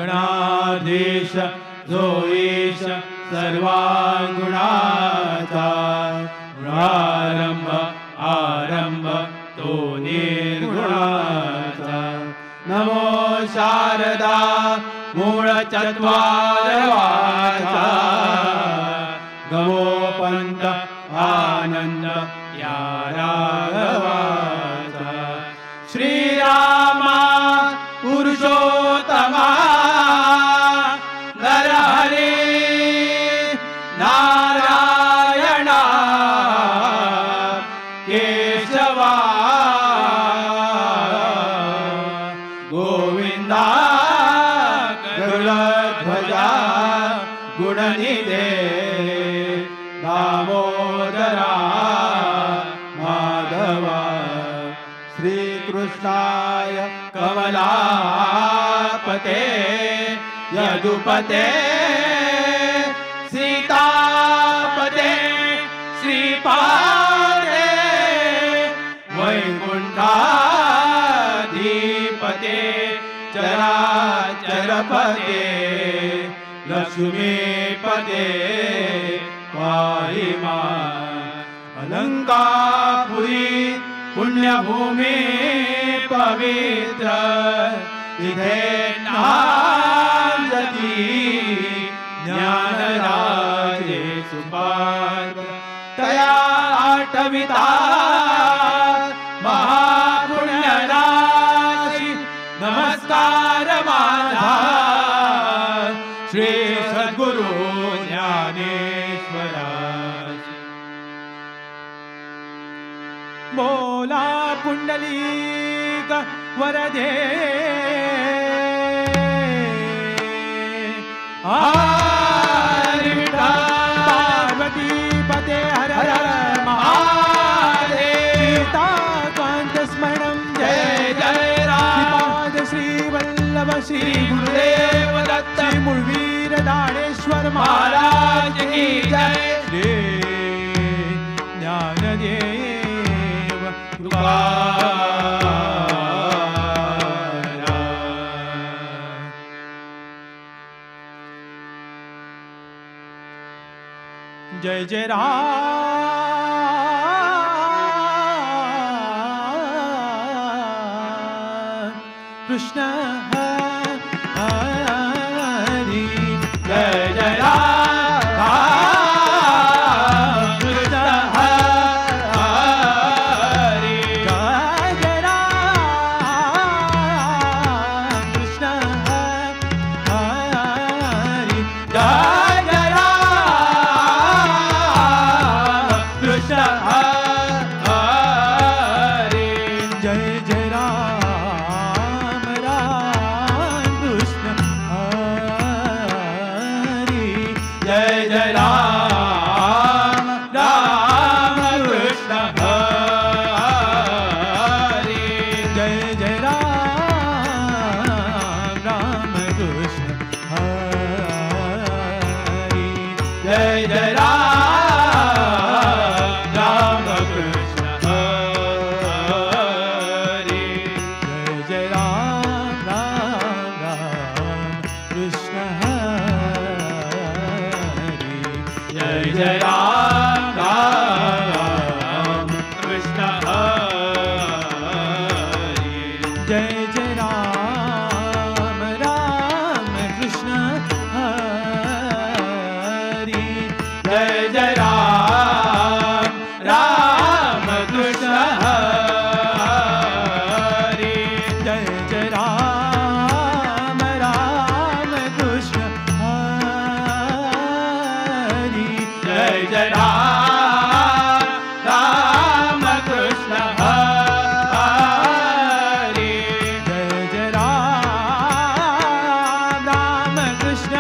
गणाधीश जो ईश सर्वांगुणाचा गुणारंभ आरंभ तो निर्गुणाचा नमो शारदा मूळ चत्वारवाचा गमो पंत आनंद या राघवाचा श्रीरामा पुरुषोत्तमा नरहरी नारायणा केशवा गोविंदा गरुडध्वजा गुणनिधे दामोदरा माधवा श्रीकृष्णाय कमलापते यदुपते सीतापते श्रीपादे वैकुंठाधिपते चराचरपते लक्ष्मीपते पाहि मां अलंकापुरी पुण्यभूमी पवित्र तिथे नांदती ज्ञानराजे सुपात्र तया आठविता महापुण्यराशी नमस्कार माझा श्री सद्गुरु ज्ञानेश्वराज बोला पुंडलीक वरदे हरि विठ्ठल पार्वती पते हर हर महादेव सीताकांत स्मरणं जय जय राम श्री वल्लभ श्री गुरुदेव दत्त श्री मूळवीर दाणेश्वर महाराज की जय श्री ज्ञानदेव जय जय राम कृष्ण हरि जय जय राम कृष्ण हरि जय जय राम कृष्ण हरि जय जय राम कृष्ण हरि जय जय राम राम कृष्ण हरि जय जय राम राम कृष्ण हरि जय जय राम राम कृष्ण हरि जय जय राम राम कृष्ण हरि जय जय राम राम राम कृष्ण हरि जय जय राम राम कृष्ण हरि जय जय राम राम कृष्ण हरि जय जय राम राम कृष्ण हरि जय जय राम राम कृष्ण हरि जय जय राम राम कृष्ण हरि जय जय Ram Ram Krishna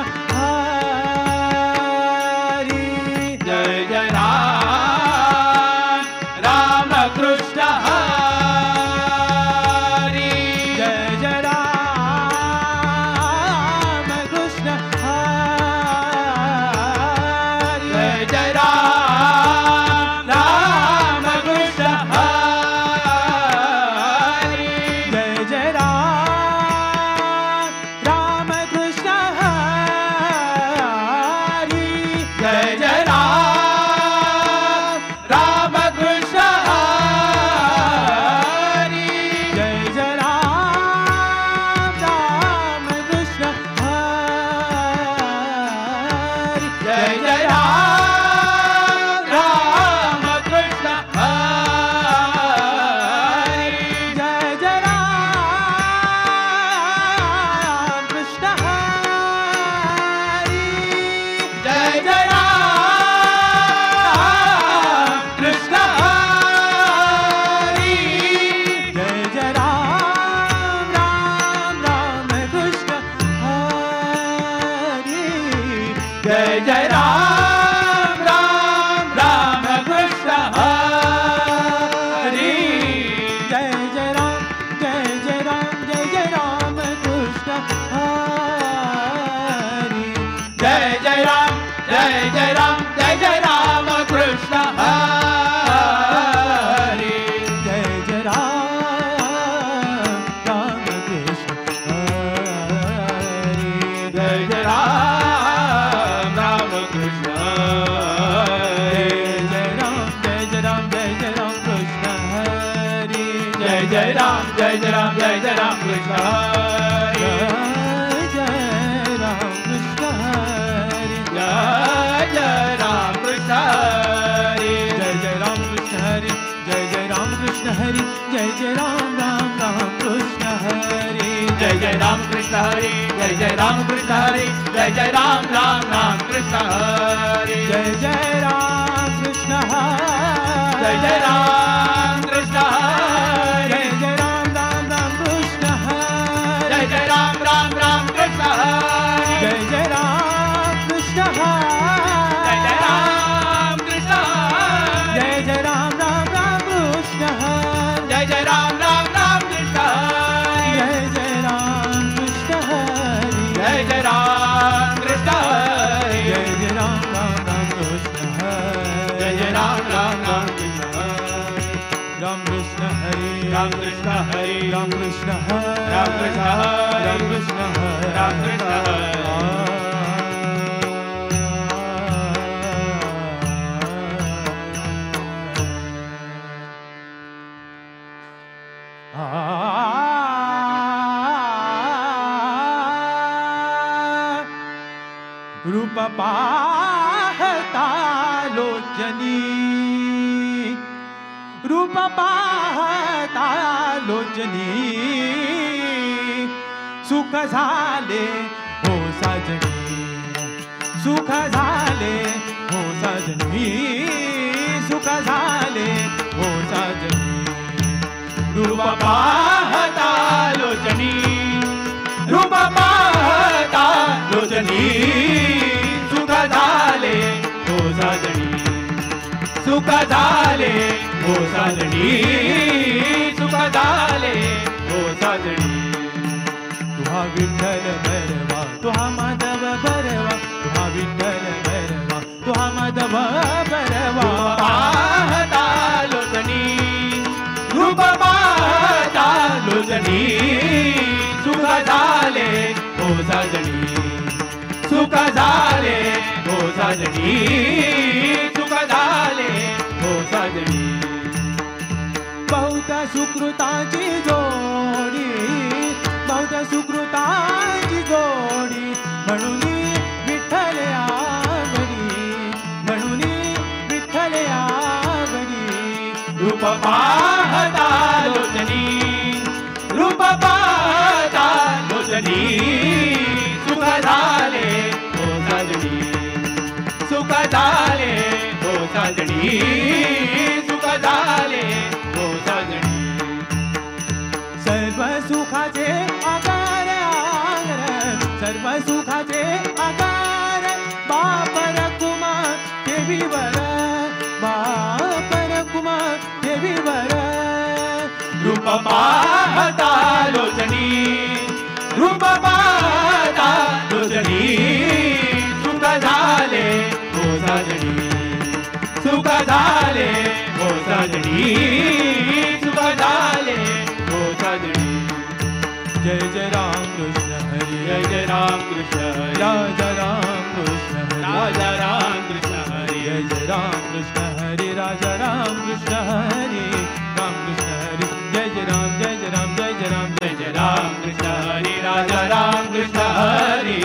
Krishna Hare. Jai Ram Krishna Hare. Jai Ram Krishna Hare. Jai Ram Krishna Hare. Jai Ram Krishna Hare. Jai Ram Ram Krishna Hare. Jai Ram Krishna Hare. Jai Ram Krishna Hare. Jai Ram Krishna Hare. Jai Ram Krishna Hare. Jai Ram Krishna Hare. Jai Ram Krishna Hare. Jai Ram Krishna Hare. Jai Ram Krishna Hare. Jai Ram Krishna Hare. Jai Ram Krishna Hare. Jai Ram Krishna Hare. Jai Ram Krishna Hare. Jai Ram Krishna Hare. Jai Ram Krishna Hare. Jai Ram Krishna Hare. Ram Krishna Hare. Ram Krishna Hare. Ram Krishna Hare. Ram Krishna Hare. Ram Krishna Hare. Ram Krishna Hare. रूप पाहता लोचनी, रूप पाहता लोचनी, सुख झाले हो साजनी, सुख झाले हो साजनी, सुख झाले हो साजनी. रूप पाहता लोचनी, रूप पाहता लोचनी, सुख झाले हो साजनी, सुख झाले हो साजनी, सुख झाले हो साजनी. तुहा विठ्ठल बरवा, तुहा माधव बरवा, तुहा विठ्ठल बरवा, तुहा माधव बरवा. पाहता लोचनी, रूप पाहता लोचनी, सुख झाले हो साजनी, सुख झाले हो साजनी, सुख झाले हो साजनी. बहुत सुकृताची जोडी, बहुत सुकृताची जोडी, म्हणून विठ्ठल आवडी, म्हणून विठ्ठल आवडी. रूप पाहता लोचनी, रूप पाहता लोचनी, सुख झाले हो साजनी, सुख झाले हो साजनी, सुख झाले हो साजनी. सर्व सुखाचे आकार आगर, सर्व सुखाचे आकार, बापर कुमार देवीवर, बापर कुमार देवीवर. रूप पाहता लोचनी, रूप पाहता लोचनी, सुख झाले हो साजनी, सुख झाले हो साजनी, सुख झाले हो साजनी. जय जय राम कृष्ण हरी, जय जय राम कृष्ण हरी. राजा राम कृष्ण हरी, राजा राम कृष्ण हरी. जय जय राम कृष्ण हरी, राजा राम कृष्ण हरी, राम कृष्ण हरी. जय जय राम, जय जय राम, जय जय राम, जय जय राम कृष्ण हरी, राजा राम कृष्ण हरी,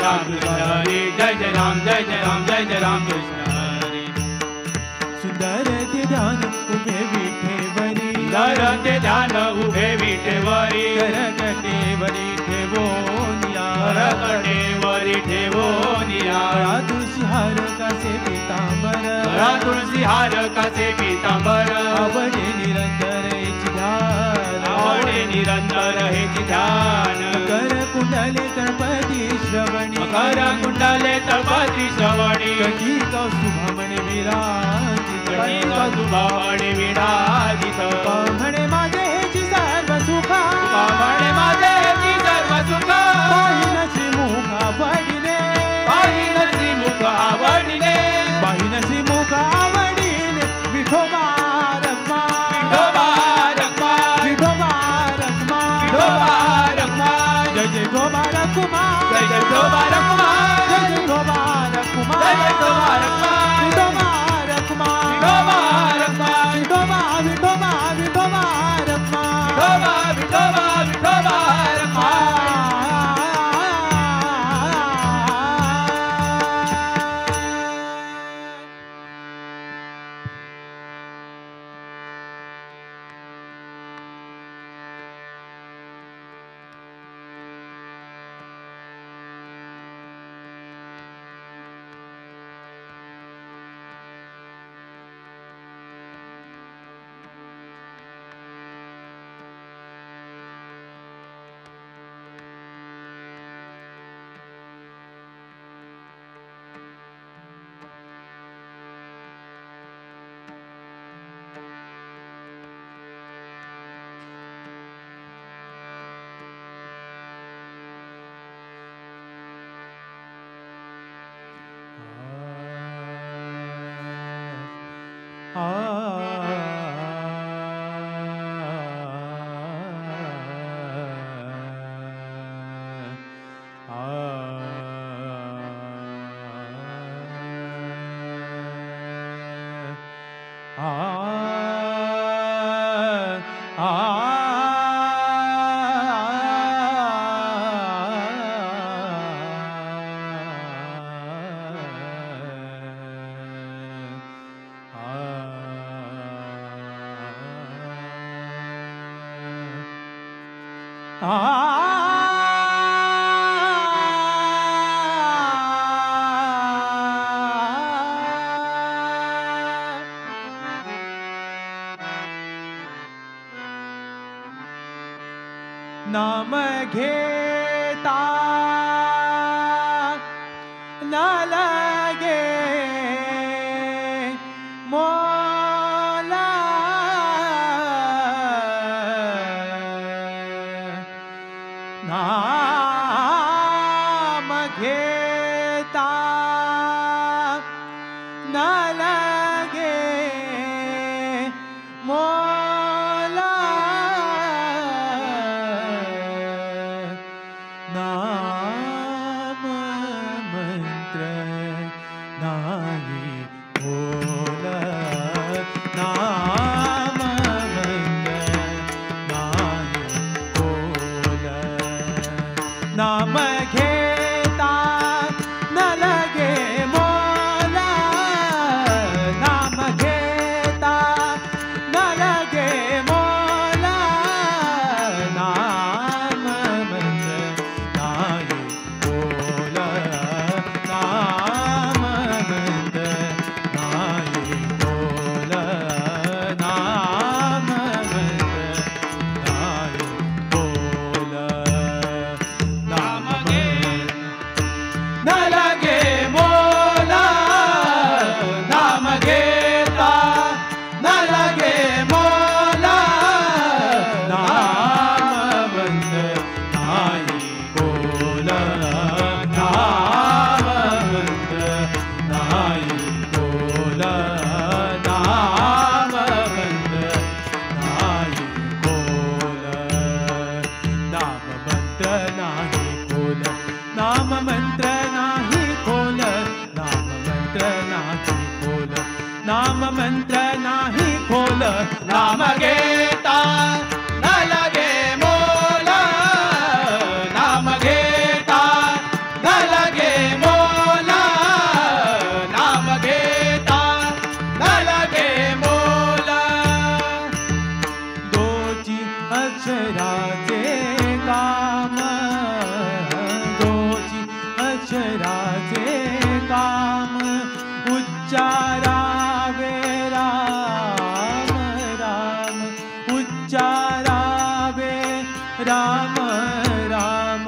राम कृष्ण हरी. जय जय राम, जय जय राम, जय जय राम कृष्ण हरी. सुंदर ते ध्यान उभे विठेवरी, सुंदर ते ध्यान उभे विठेवरी, करकटेवरी ठेवोनिया, करकटेवरी ठेवोनिया. गळा तुळशी हार कसे पितांबर, गळा तुळशी हार कसे पितांबर, आवडे निरंतर हेची ध्यान, आवडे निरंतर हेची ध्यान. कर कुंडले तळपती श्रवणी, मकर कुंडले तळपती श्रवणी, कधी कौस्तुभामणे विराजित, कधी कौस्तुभामणे विराजित. म्हणे माझे हेची सर्व सुखा, म्हणे माझे हेची सर्व सुखा, पाहिन श्रीमुख आवडिले, पाहिन श्रीमुख आवडिले, पाहिन श्रीमुख आवडिले. विठोबा रखमा, विठोबा रखमा, विठोबा रखमा, विठोबा रखमा. जय जय विठोबा रखमा, जय जय विठोबा रखमा, जय जय विठोबा रखमा, जय जय विठोबा रखमा, विठोबा रखमा, विठोबा रखमा, विठोबा विठोबा विठोबा रखमा, विठोबा विठोबा विठोबा नाम घेता न लगे मोला, नाम घेता न लगे मोला, नाम मंत्र नाही बोला, नाम मंत्र नाही बोला, नाम घेता न लगे मोला, नाम घेता न लगे मोला, नाम मंत्र नाही बोला, नाम मंत्र नाही बोला, नाम मंत्र नाही बोला, नाम न लगे मोला, नाम घेता न लगे मोला, नाम मंत्र नाही बोला, नाम मंत्र नाही बोला, नाम मंत्र नाही बोला, नाम मंत्र नाही बोला, नाम मंत्र नाही बोल, नाम मंत्र नाही बोल, नाम मंत्र नाही बोल, नाम घेता न लगे मोला, नाम घेता न लगे मोला, नाम घेता न लगे मोला, दोची अक्षराचे काम, दोची अक्षराचे काम, उच्चारावे राम राम, उच्चारावे राम राम,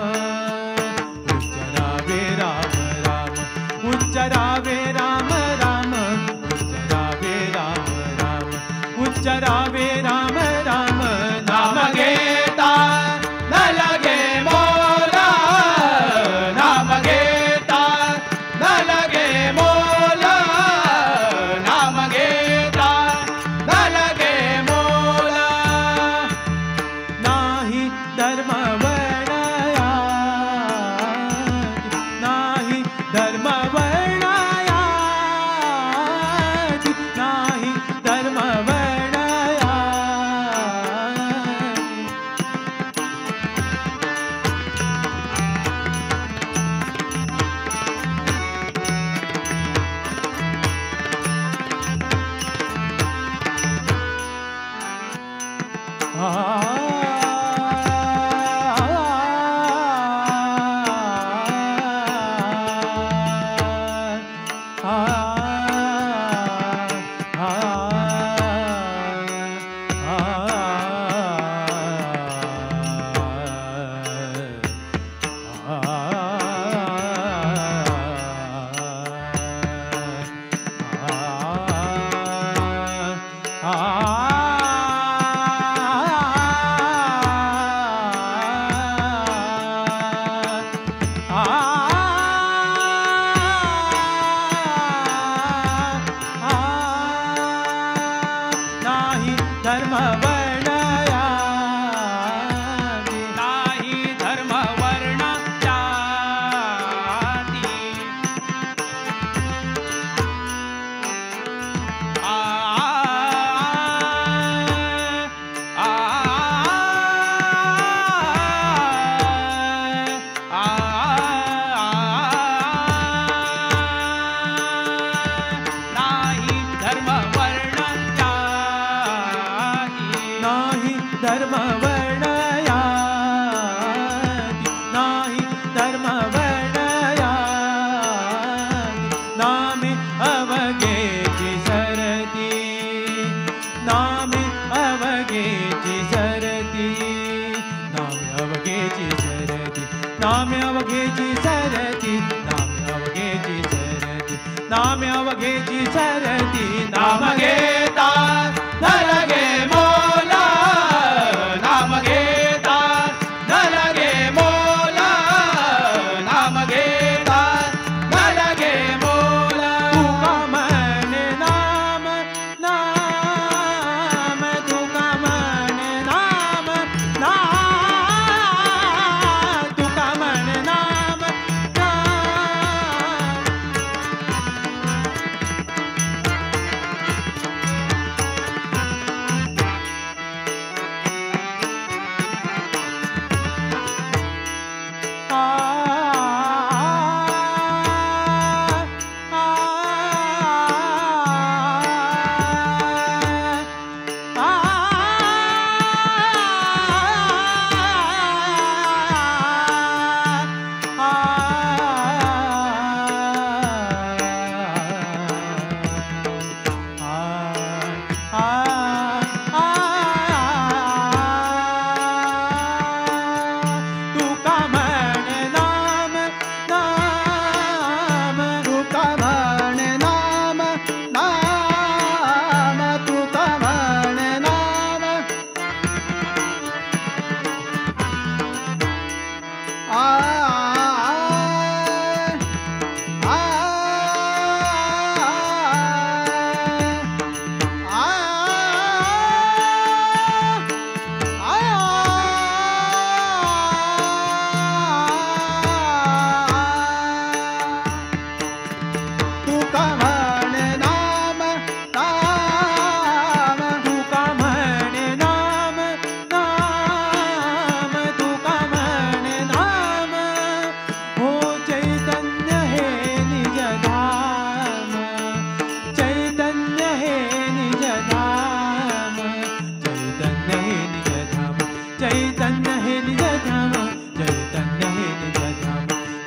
नामे अवघेची सरती, नामे अवघेची सरती, नामे अवघेची सरती, नाम घेता न लगे मोला, नाम घेता न लगे मोला, नाम घेता न लगे मोला. तुका म्हणे नाम नाम, तुका म्हणे नाम नाम, तुका म्हणे नाम नाम.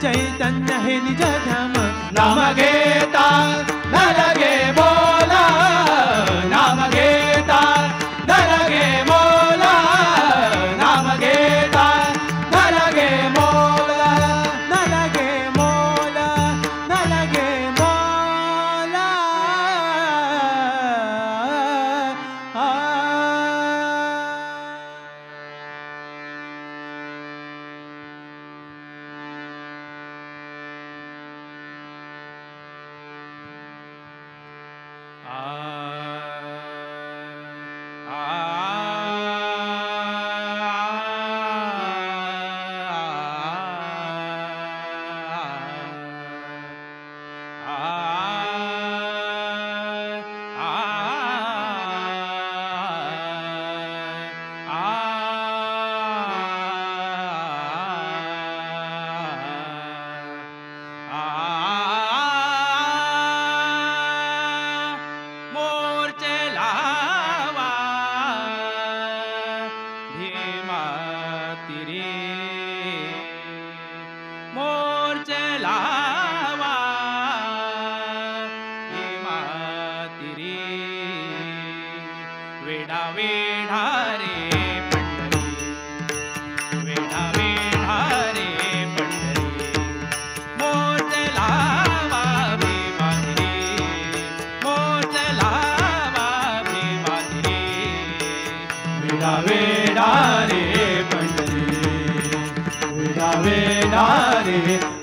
चैतन्य हे निज धाम. नाम घेता न लगे मोला, नाम घेता न लगे मोला, नाम घेता न लगे मोला, न लगे मोला, न लगे मोला.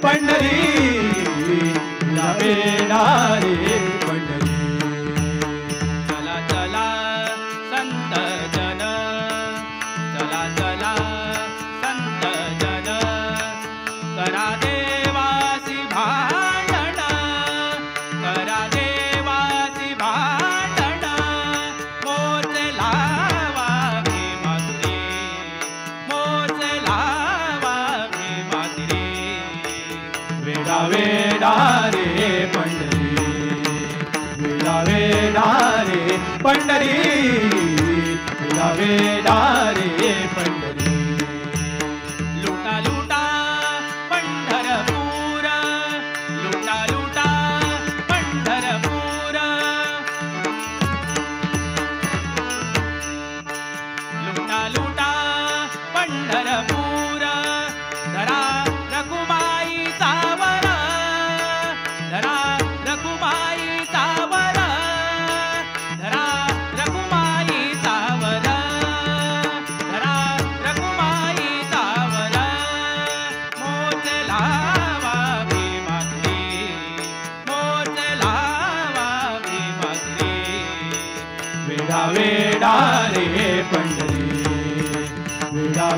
पंढरी लावेणारे पंढरी. चला चला संत जन, चला चला संत जन, करा देवासी भांडण, करा देवासी भांडण. मोज लावा भीमातुरी, मोज लावा भीमातुरी. वेडा वेडा रे पंढरी, वेडा वेडा रे पंढरी, वेडा वेडा रे पंढरी. लुटा लुटा पंढरपूर, लुटा लुटा पंढरपूर, लुटा लुटा पंढरपूर. धरा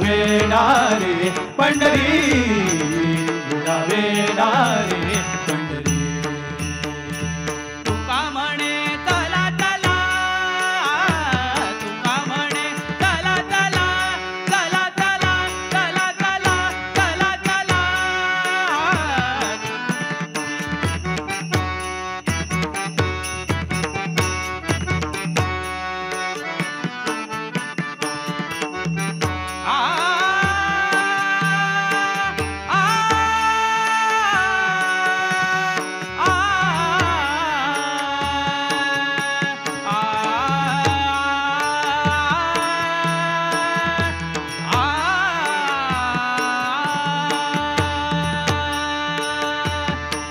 वेडा रे पंढरी, वेडा वेडा रे पंढरी. तुका म्हणे चला चला, तुका म्हणे चला चला, चला चला, चला चला, चला चला.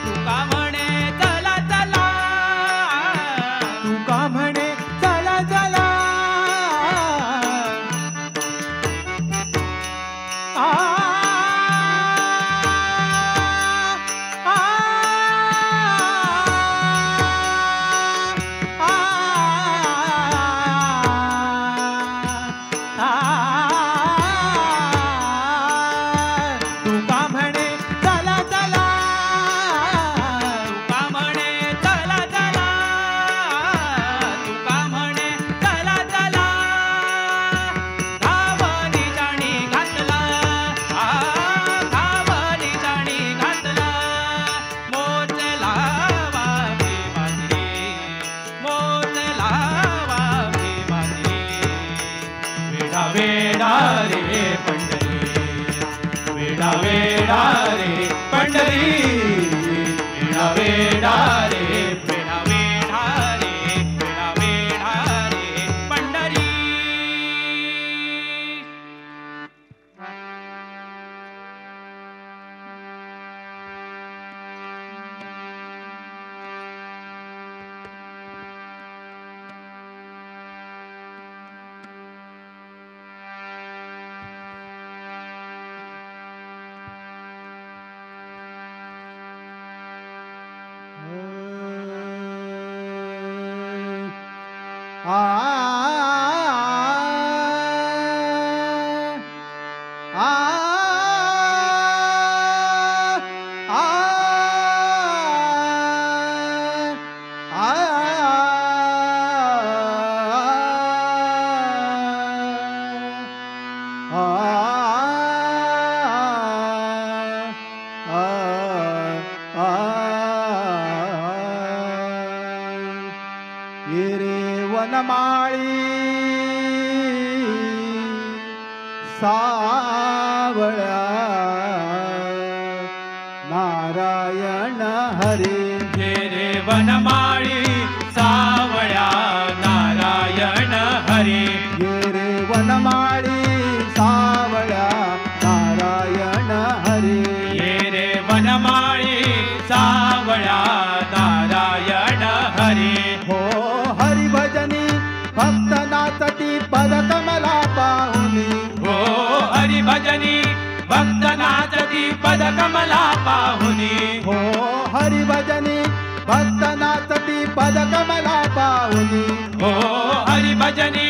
तुका म्हणे चला चला, तुका म्हणे चला चला. आ, आ, आ, तुका म्हणे चला चला. तुका म्हणे चला चला, तुका म्हणे चला चला. धावली जाणी घातला, धावली जाणी घातला. मोज लावा प्रेमाची, मोज लावा प्रेमाची. वेडा वेडा रे पंढरी, वेडा वेडा रे पंढरी, वेडा वेडा रे वेडा वेडा रे, वेडा वेडा रे पंढरी. आ, आ, ये रे वनमाळी सावळ्या नारायण हरी. हे रे वनमाळी सावळ्या नारायण हरी. ये रे वनमाळी सावळ्या नारायण हरी. ये रे वनमाळी सावळ्या नारायण हरी. हो हरिभजनी भक्त नाचती पदकमला पाहुनी. हो हरिभजनी भक्त नाचती पदकमला पाहुनी. हो हरिभजनी भक्त नाचती पदकमला पाहुनी. हो हरिभजनी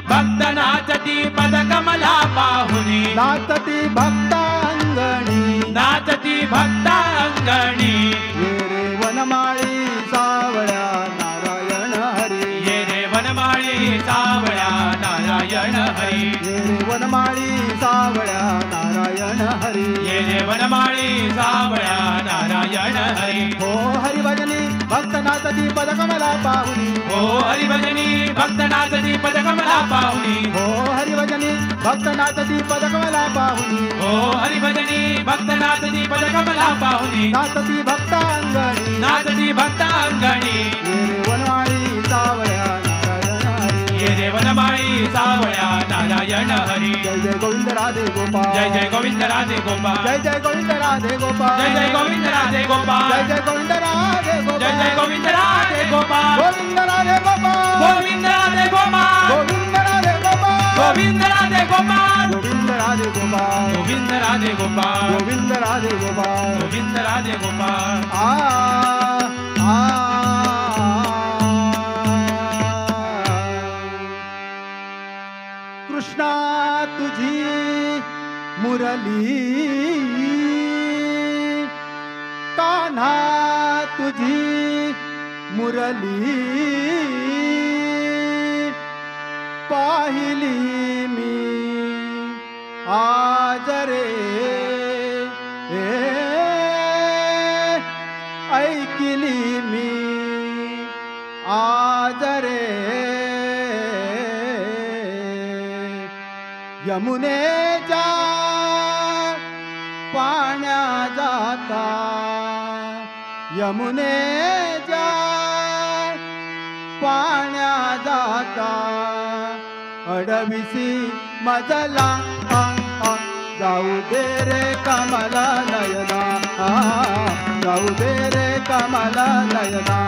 भक्त नाचती पदकमला पाहुनी. नाचती भक्तांगणी, नाचती भक्तांगणी. ये रे वनमाळी सावळ्या नारायण हरी. ये रे वनमाळी सावळ्या नारायण हरी. ये रे वनमाळी सावळ्या नारायण हरी. ये रे वनमाळी सावळ्या नारायण हरी. हो हरिभजनी भक्त नाचती पदकमला पाहुनी. हो हरिभजनी भक्त नाचती पदकमला पाहुनी. हो हरिभजनी भक्त नाचती पदकमला पाहुनी. हो हरिभजनी भक्त नाचती पदकमला पाहुनी. नाचती भक्तांगणी, नाचती भक्तांगणी. ये रे वनमाळी सावळ्या नारायण हरी. ये रे वनमाळी सावळ्या नारायण हरी. जय जय गोविंद राधे गोपाल, जय जय गोविंद राधे गोपाल. जय जय गोविंद राधे गोपाल, जय जय गोविंद राधे गोपाल. जय जय गोविंद राधे गोपाल, जय जय गोविंद राधे गोपाल. गोविंद राधे गोपाल, गोविंद राधे गोपाल. गोविंद राधे गोपाल, गोविंद राधे गोपाल. गोविंद राधे गोपाल, गोविंद राधे गोपाल. गोविंद राधे गोपाल. गोविंद राधे गोपाल. आ आ कृष्णा तुझी मुरली कान्हा तुझी मुरली पाहिली मी आज रे ऐकली मी आज रे यमुनेच्या पाण्या जाता यमुनेच्या पाण्या जाता अडविसी मजला जाऊ दे रे कमला नयना जाऊ दे रे कमला नयना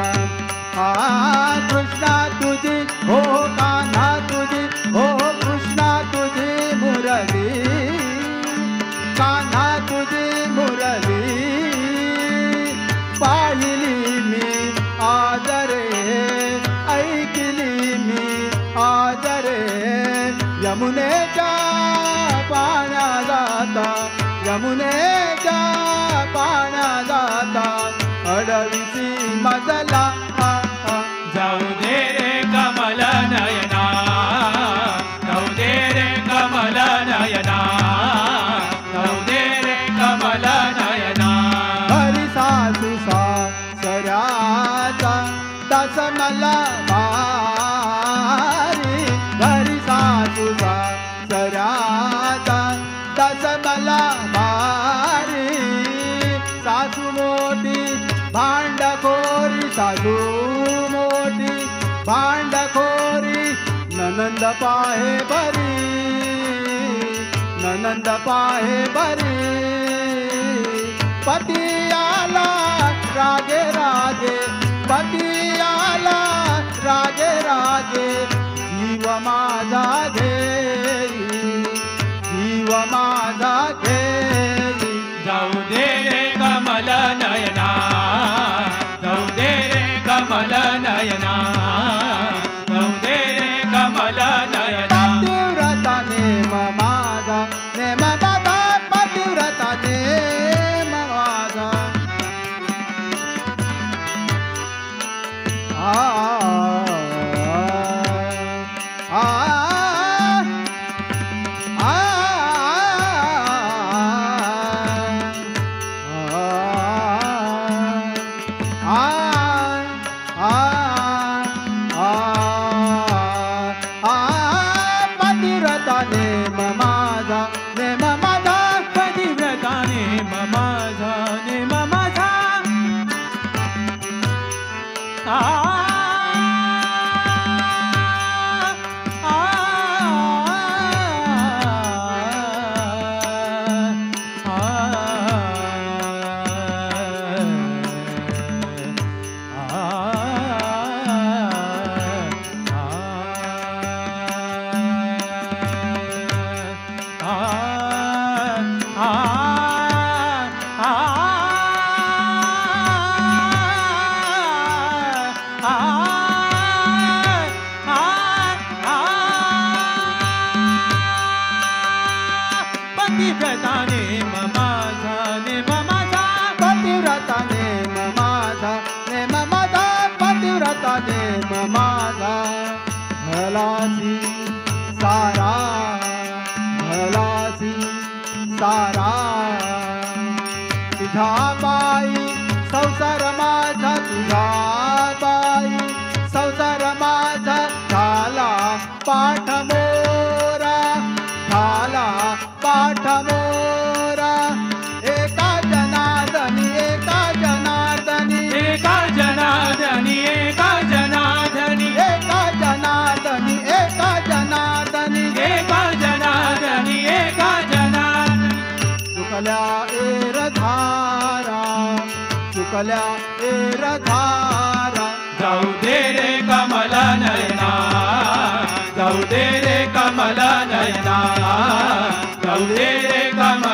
कृष्णा तुझी हो कान्हा तुझी हो कृष्णा तुझी मुरली कान्हा तुझी मुरली पाहिली मी आज रे ऐकली मी आज रे यमुनेच्या पाण्या जाता यमुनेच्या पाण्या जाता अडविसी मजला जाऊ दे रे कमल नयना जाऊ दे रे कमल नयना जाऊ दे रे कमल नयना हरी सासू सासऱ्याचा दास मला भारी हरी सासू सासऱ्याचा दास मला भारी सासू मोठी भांडखोरी सासू मोठी भांडखोरी ननंद पाहे बरी ननंद पाहे बरी पती आला रागे रागे पती आला रागे रागे जीव माझा घेई जीव माझा घेई जाऊ दे रे कमल नयना जाऊ दे रे कमल नयना जाऊ दे रे कमल नयना पतिव्रता नेम माझा नेम माझा पतिव्रता नेम माझा पतिव्रता नेम माझा नेम माझा पतिव्रता नेम माझा नेम माझा पतिव्रता नेम माझा नेम माझा पतिव्रता नेम माझा नेम माझा पतिव्रता नेम माझा भलासी सारा भलासी सारा तुझ्या बाई संसार माझा तुझ्या बाई संसार माझा झाला पाठ मोरा झाला पाठ मोरा एका जनार्दनी एका जनार्दनी एका जनार्दनी एका जनार्दनी एका जनार्दनी एका जनार्दनी एका जनार्दनी एका जनार्दनी चुकल्या एरधारा चुकल्या एरधारा जाऊ दे रे कमल नयना जाऊ दे रे कमल नयना जाऊ दे रे कमल